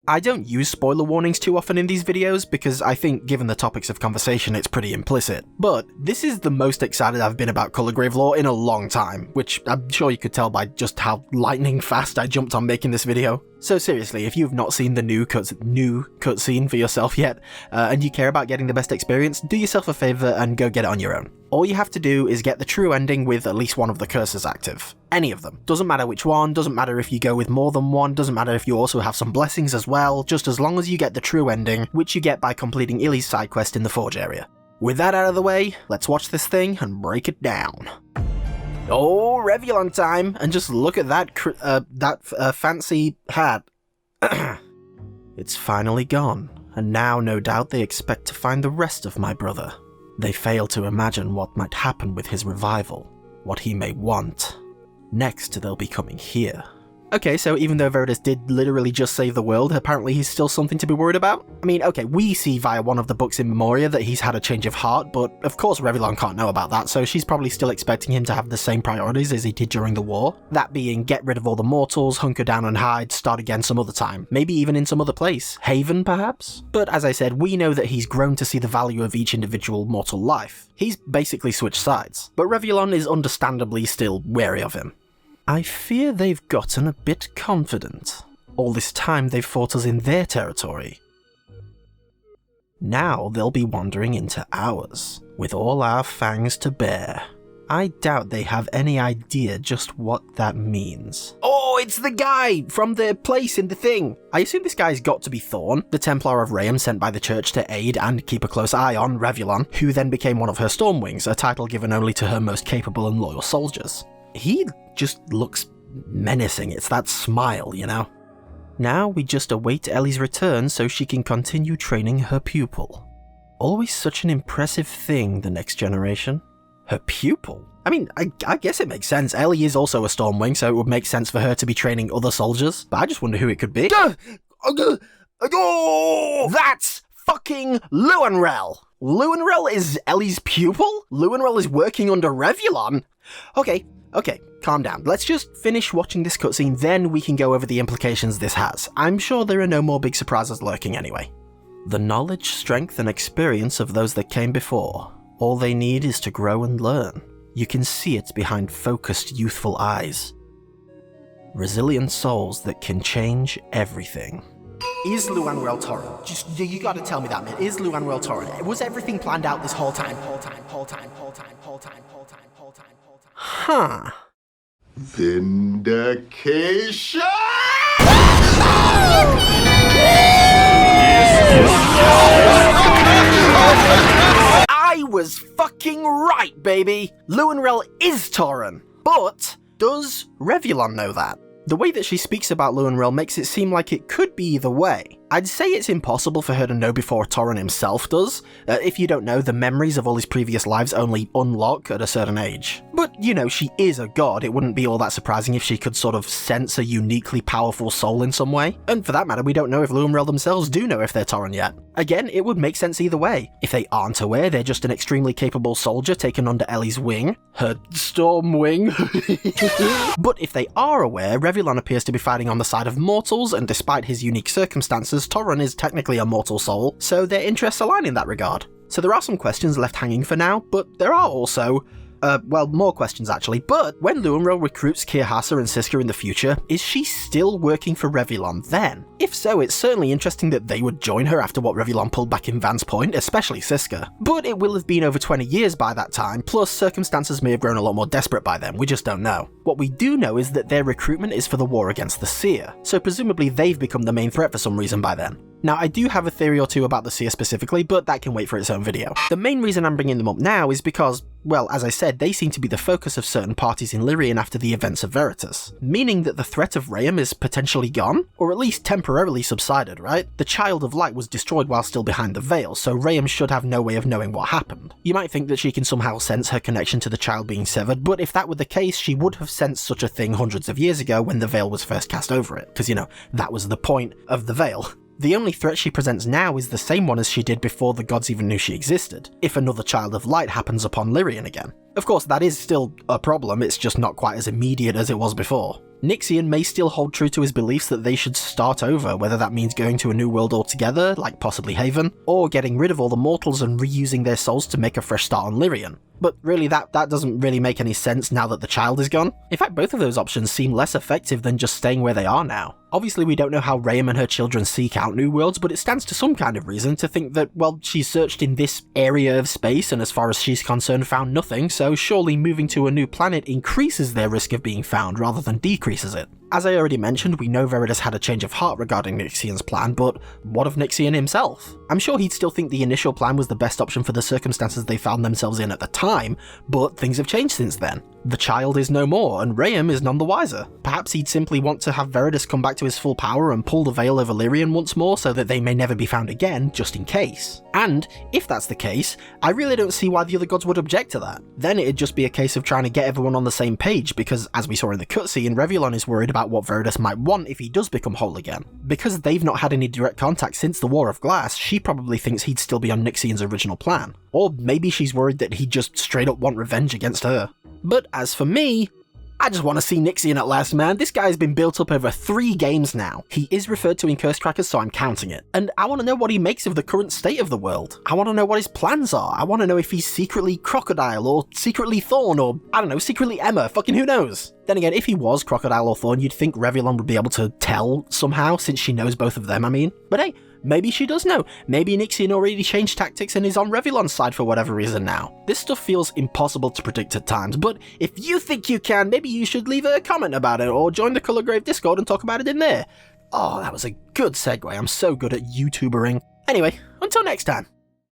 I don't use spoiler warnings too often in these videos because I think given the topics of conversation it's pretty implicit, but this is the most excited I've been about Colorgrave lore in a long time, which I'm sure you could tell by just how lightning fast I jumped on making this video. So seriously, if you've not seen the new cutscene for yourself yet, and you care about getting the best experience, do yourself a favour and go get it on your own. All you have to do is get the true ending with at least one of the curses active. Any of them. Doesn't matter which one, doesn't matter if you go with more than one, doesn't matter if you also have some blessings as well, just as long as you get the true ending, which you get by completing Illy's side quest in the Forge area. With that out of the way, let's watch this thing and break it down. Oh, Revulon time! And just look at that fancy hat. It's finally gone, and now no doubt they expect to find the rest of my brother. They fail to imagine what might happen with his revival, what he may want. Next, they'll be coming here. Okay, so even though Veritus did literally just save the world, apparently he's still something to be worried about? I mean, okay, we see via one of the books in Memoria that he's had a change of heart, but of course Revulon can't know about that, so she's probably still expecting him to have the same priorities as he did during the war. That being, get rid of all the mortals, hunker down and hide, start again some other time. Maybe even in some other place. Haven, perhaps? But as I said, we know that he's grown to see the value of each individual mortal life. He's basically switched sides, but Revulon is understandably still wary of him. I fear they've gotten a bit confident. All this time they've fought us in their territory. Now they'll be wandering into ours, with all our fangs to bear. I doubt they have any idea just what that means. Oh, it's the guy from the place in the thing! I assume this guy's got to be Thorn, the Templar of Rayam sent by the church to aid and keep a close eye on Revulon, who then became one of her Stormwings, a title given only to her most capable and loyal soldiers. He just looks menacing, it's that smile, you know? Now we just await Ellie's return so she can continue training her pupil. Always such an impressive thing, the next generation. Her pupil? I mean, I guess it makes sense. Ellie is also a Stormwing, so it would make sense for her to be training other soldiers, but I just wonder who it could be. That's fucking Luanrel! Luanrel is Ellie's pupil? Luanrel is working under Revulon? Okay, calm down. Let's just finish watching this cutscene, then we can go over the implications this has. I'm sure there are no more big surprises lurking anyway. The knowledge, strength, and experience of those that came before. All they need is to grow and learn. You can see it behind focused, youthful eyes. Resilient souls that can change everything. Is Luanrel Torrent? You gotta tell me that, man. Is Luanrel Torrent? Was everything planned out this whole time? Huh. Vindication! I was fucking right, baby! Luanrel is Tauren, but does Revulon know that? The way that she speaks about Luanrel makes it seem like it could be either way. I'd say it's impossible for her to know before Tauren himself does. If you don't know, the memories of all his previous lives only unlock at a certain age. But, you know, she is a god, it wouldn't be all that surprising if she could sort of sense a uniquely powerful soul in some way. And for that matter, we don't know if Luanrel themselves do know if they're Tauren yet. Again, it would make sense either way. If they aren't aware, they're just an extremely capable soldier taken under Ellie's wing. Her storm wing. But if they are aware, Revulon appears to be fighting on the side of mortals, and despite his unique circumstances, Tauren is technically a mortal soul, so their interests align in that regard. So there are some questions left hanging for now, but there are also well, more questions actually, but when Luanrel recruits Kirhasa and Siska in the future, is she still working for Revulon then? If so, it's certainly interesting that they would join her after what Revulon pulled back in Van's Point, especially Siska. But it will have been over 20 years by that time, plus circumstances may have grown a lot more desperate by then, we just don't know. What we do know is that their recruitment is for the war against the Seer, so presumably they've become the main threat for some reason by then. Now, I do have a theory or two about the Seer specifically, but that can wait for its own video. The main reason I'm bringing them up now is because, well, as I said, they seem to be the focus of certain parties in Lyrian after the events of Veritus, meaning that the threat of Rayam is potentially gone, or at least temporarily subsided, right? The Child of Light was destroyed while still behind the veil, so Rayam should have no way of knowing what happened. You might think that she can somehow sense her connection to the child being severed, but if that were the case, she would have sensed such a thing hundreds of years ago when the veil was first cast over it, because, you know, that was the point of the veil. The only threat she presents now is the same one as she did before the gods even knew she existed, if another Child of Light happens upon Lyrian again. Of course, that is still a problem, it's just not quite as immediate as it was before. Nixian may still hold true to his beliefs that they should start over, whether that means going to a new world altogether, like possibly Haven, or getting rid of all the mortals and reusing their souls to make a fresh start on Lyrian. But really, that doesn't really make any sense now that the child is gone. In fact, both of those options seem less effective than just staying where they are now. Obviously, we don't know how Rayam and her children seek out new worlds, but it stands to some kind of reason to think that, well, she's searched in this area of space and as far as she's concerned found nothing, so surely moving to a new planet increases their risk of being found rather than decreases it. As I already mentioned, we know Veritus had a change of heart regarding Nixian's plan, but what of Nixian himself? I'm sure he'd still think the initial plan was the best option for the circumstances they found themselves in at the time, but things have changed since then. The child is no more, and Rayam is none the wiser. Perhaps he'd simply want to have Veritus come back to his full power and pull the veil over Lyrian once more so that they may never be found again, just in case. And, if that's the case, I really don't see why the other gods would object to that. Then it'd just be a case of trying to get everyone on the same page, because as we saw in the cutscene, Revulon is worried about what Veritus might want if he does become whole again. Because they've not had any direct contact since the War of Glass, she probably thinks he'd still be on Nixian's original plan. Or maybe she's worried that he'd just straight up want revenge against her. But as for me, I just want to see Nixian at last, man. This guy's been built up over 3 games now. He is referred to in Curse Crackers, so I'm counting it. And I want to know what he makes of the current state of the world. I want to know what his plans are. I want to know if he's secretly Crocodile, or secretly Thorn, or, I don't know, secretly Emma. Fucking who knows? Then again, if he was Crocodile or Thorn, you'd think Revulon would be able to tell somehow, since she knows both of them, I mean. But hey, maybe she does know. Maybe Nixian already changed tactics and is on Revulon's side for whatever reason now. This stuff feels impossible to predict at times, but if you think you can, maybe you should leave a comment about it or join the Colour Grave Discord and talk about it in there. Oh, that was a good segue. I'm so good at YouTubering. Anyway, until next time.